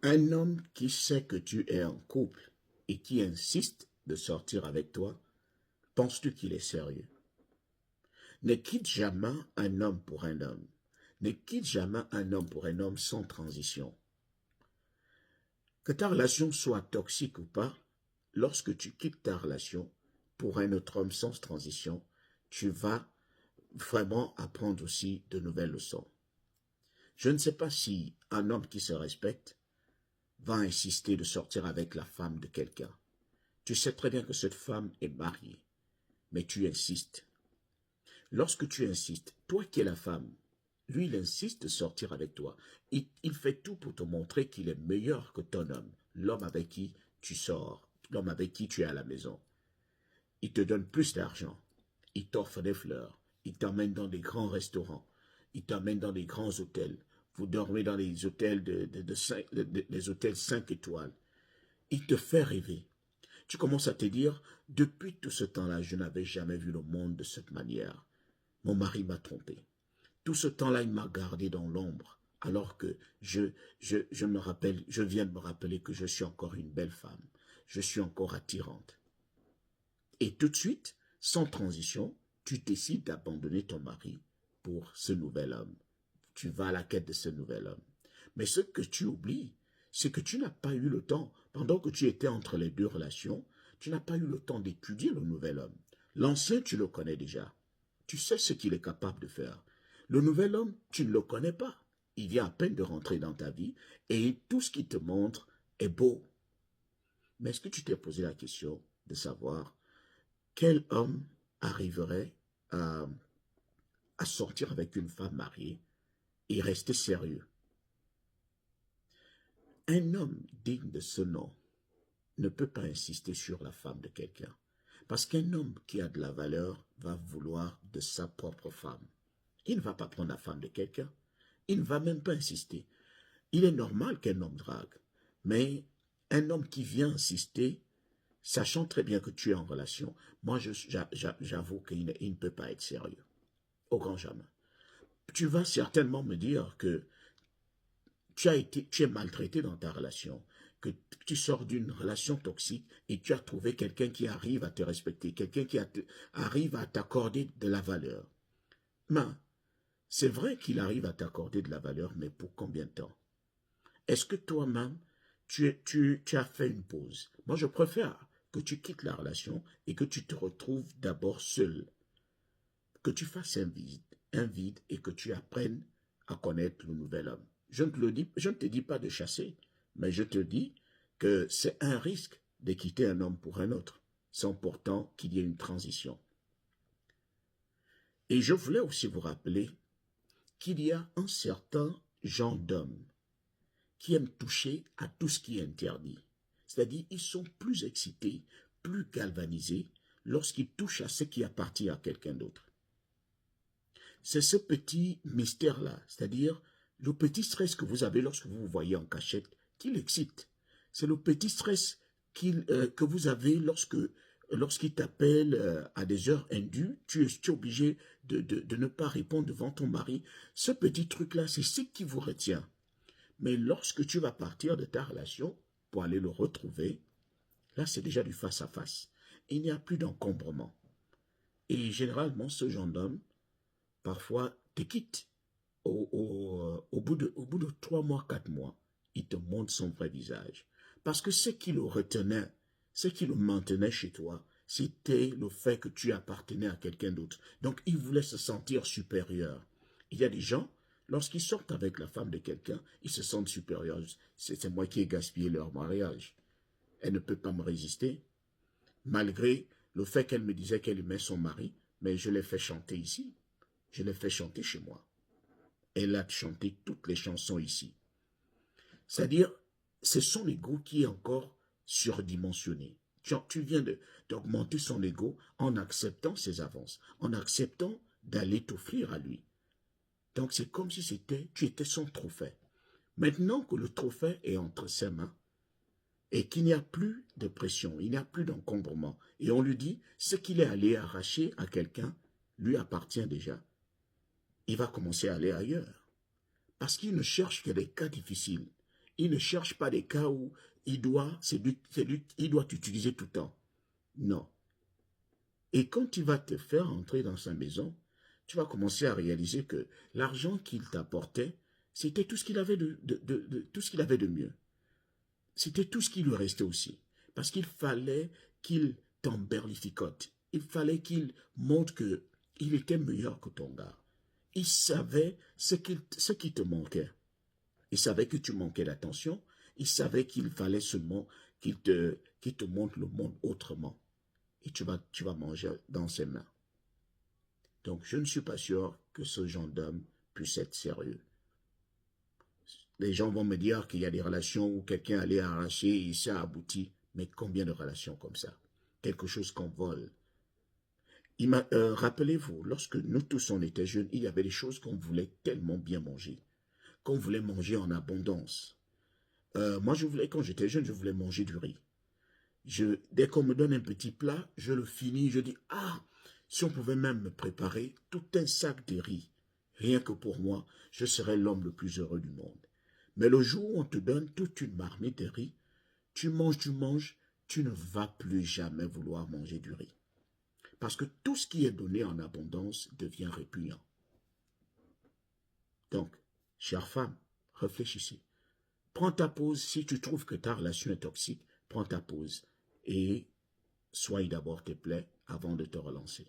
Un homme qui sait que tu es en couple et qui insiste de sortir avec toi, penses-tu qu'il est sérieux? Ne quitte jamais un homme pour un homme. Ne quitte jamais un homme pour un homme sans transition. Que ta relation soit toxique ou pas, lorsque tu quittes ta relation pour un autre homme sans transition, tu vas vraiment apprendre aussi de nouvelles leçons. Je ne sais pas si un homme qui se respecte va insister de sortir avec la femme de quelqu'un. Tu sais très bien que cette femme est mariée, mais tu insistes. Lorsque tu insistes, toi qui es la femme, lui, il insiste de sortir avec toi. Il fait tout pour te montrer qu'il est meilleur que ton homme, l'homme avec qui tu sors, l'homme avec qui tu es à la maison. Il te donne plus d'argent, il t'offre des fleurs, il t'emmène dans des grands restaurants, il t'emmène dans des grands hôtels. Vous dormez dans les hôtels des hôtels 5 étoiles. Il te fait rêver. Tu commences à te dire, depuis tout ce temps-là, je n'avais jamais vu le monde de cette manière. Mon mari m'a trompé. Tout ce temps-là, il m'a gardé dans l'ombre, alors que je viens de me rappeler que je suis encore une belle femme. Je suis encore attirante. Et tout de suite, sans transition, tu décides d'abandonner ton mari pour ce nouvel homme. Tu vas à la quête de ce nouvel homme. Mais ce que tu oublies, c'est que tu n'as pas eu le temps, pendant que tu étais entre les deux relations, tu n'as pas eu le temps d'étudier le nouvel homme. L'ancien, tu le connais déjà. Tu sais ce qu'il est capable de faire. Le nouvel homme, tu ne le connais pas. Il vient à peine de rentrer dans ta vie et tout ce qu'il te montre est beau. Mais est-ce que tu t'es posé la question de savoir quel homme arriverait à, à sortir avec une femme mariée et rester sérieux? Un homme digne de ce nom ne peut pas insister sur la femme de quelqu'un. Parce qu'un homme qui a de la valeur va vouloir de sa propre femme. Il ne va pas prendre la femme de quelqu'un. Il ne va même pas insister. Il est normal qu'un homme drague. Mais un homme qui vient insister, sachant très bien que tu es en relation, moi j'avoue qu'il ne peut pas être sérieux. Au grand jamais. Tu vas certainement me dire que tu es maltraité dans ta relation, que tu sors d'une relation toxique et tu as trouvé quelqu'un qui arrive à te respecter, quelqu'un qui arrive à t'accorder de la valeur. Mais c'est vrai qu'il arrive à t'accorder de la valeur, mais pour combien de temps? Est-ce que toi-même, tu as fait une pause? Moi, je préfère que tu quittes la relation et que tu te retrouves d'abord seul, que tu fasses un vide et que tu apprennes à connaître le nouvel homme. Je ne te dis pas de chasser, mais je te dis que c'est un risque de quitter un homme pour un autre, sans pourtant qu'il y ait une transition. Et je voulais aussi vous rappeler qu'il y a un certain genre d'hommes qui aiment toucher à tout ce qui est interdit. C'est-à-dire, ils sont plus excités, plus galvanisés lorsqu'ils touchent à ce qui appartient à quelqu'un d'autre. C'est ce petit mystère-là, c'est-à-dire le petit stress que vous avez lorsque vous vous voyez en cachette, qui l'excite. C'est le petit stress que vous avez lorsqu'il t'appelle à des heures indues, tu es obligé de ne pas répondre devant ton mari. Ce petit truc-là, c'est ce qui vous retient. Mais lorsque tu vas partir de ta relation pour aller le retrouver, là, c'est déjà du face-à-face. Il n'y a plus d'encombrement. Et généralement, ce genre d'homme, parfois, te quitte. Au bout de 3 mois, 4 mois, il te montre son vrai visage. Parce que ce qui le retenait, ce qui le maintenait chez toi, c'était le fait que tu appartenais à quelqu'un d'autre. Donc, il voulait se sentir supérieur. Il y a des gens, lorsqu'ils sortent avec la femme de quelqu'un, ils se sentent supérieurs. C'est moi qui ai gaspillé leur mariage. Elle ne peut pas me résister. Malgré le fait qu'elle me disait qu'elle aimait son mari, mais je l'ai fait chanter ici. Je l'ai fait chanter chez moi. Elle a chanté toutes les chansons ici. C'est-à-dire, c'est son ego qui est encore surdimensionné. Tu viens d'augmenter son ego en acceptant ses avances, en acceptant d'aller t'offrir à lui. Donc c'est comme si tu étais son trophée. Maintenant que le trophée est entre ses mains et qu'il n'y a plus de pression, il n'y a plus d'encombrement, et on lui dit ce qu'il est allé arracher à quelqu'un lui appartient déjà, il va commencer à aller ailleurs. Parce qu'il ne cherche que des cas difficiles. Il ne cherche pas des cas où il doit t'utiliser tout le temps. Non. Et quand tu vas te faire entrer dans sa maison, tu vas commencer à réaliser que l'argent qu'il t'apportait, c'était tout ce qu'il avait tout ce qu'il avait de mieux. C'était tout ce qui lui restait aussi. Parce qu'il fallait qu'il t'emberlificote. Il fallait qu'il montre qu'il était meilleur que ton gars. Il savait ce qui te manquait. Il savait que tu manquais d'attention. Il savait qu'il fallait seulement qu'il te montre le monde autrement. Et tu vas manger dans ses mains. Donc, je ne suis pas sûr que ce genre d'homme puisse être sérieux. Les gens vont me dire qu'il y a des relations où quelqu'un allait arracher et ça aboutit. Mais combien de relations comme ça? Quelque chose qu'on vole. Rappelez-vous, lorsque nous tous on était jeunes, il y avait des choses qu'on voulait tellement bien manger. Qu'on voulait manger en abondance. Moi, quand j'étais jeune, je voulais manger du riz. Dès qu'on me donne un petit plat, je le finis, je dis, ah, si on pouvait même me préparer tout un sac de riz, rien que pour moi, je serais l'homme le plus heureux du monde. Mais le jour où on te donne toute une marmite de riz, tu manges, tu ne vas plus jamais vouloir manger du riz. Parce que tout ce qui est donné en abondance devient répugnant. Donc, chère femme, réfléchissez. Prends ta pause. Si tu trouves que ta relation est toxique, prends ta pause et soigne d'abord tes plaies avant de te relancer.